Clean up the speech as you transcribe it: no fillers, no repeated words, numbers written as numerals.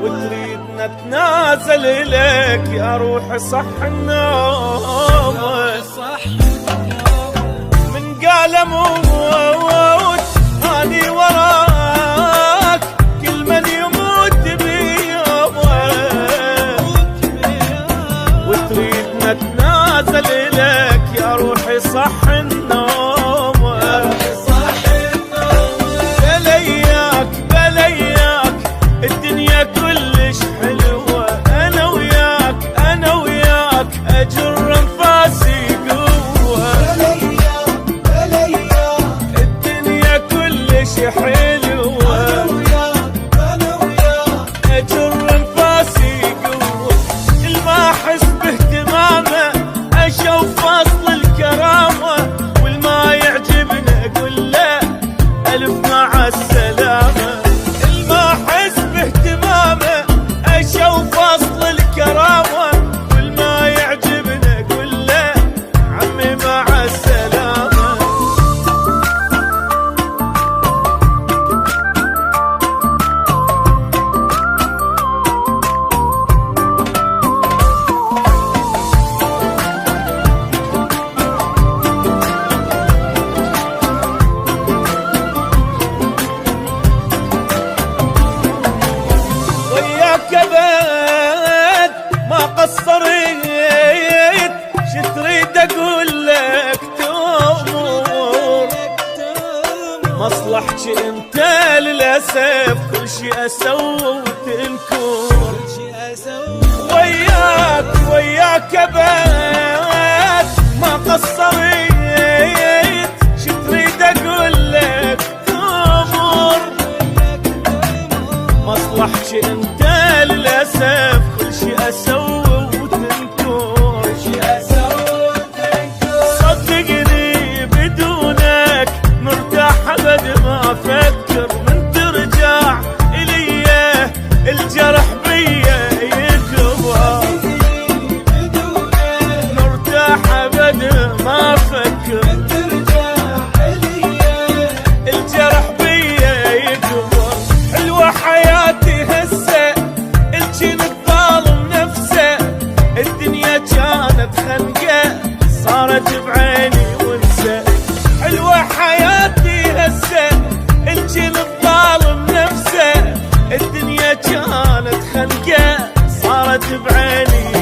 وتريدنا تنازل إليك يا روحي صح النوم. من قال موت هاني وراك كل من يموت بيومك، وتريدنا تنازل إليك يا روحي صح النوم. بلياك الدنيا كلش حلوة، أنا وياك أجر أنفاسي قوة. الدنيا كلش حلوة، أنا وياك أجر أنفاسي قوة. الما أحس باهتمامه أشوف فصل الكرامة، والما يعجبني أقول له ألف مع السلامة. الما أحس باهتمامه أشوف فصل الكرامة، والما يعجبني أقول له عمي مع السلامة. كبد ما قصرت، شتريد اقول لك تأمر مصلحتي انت للاسف كل شي اسوي وتنكر. وياك كبد ما قصرت، شتريد اقول لك تأمر مصلحتي انت للأسف كل شي أسوي وتنكر. صدقني بدونك مرتاح أبد ما أفكر، من ترجع إلي الجرح بيا يكبر. مرتاح أبد ما أفكر، الجرح بيا يكبر. حلوة حياتي هسه الجن الظالم نفسه، الدنيا كانت خنقة صارت بعيني وانسى. حلوة حياتي هسه الجن الظالم نفسه، الدنيا كانت خنقة صارت بعيني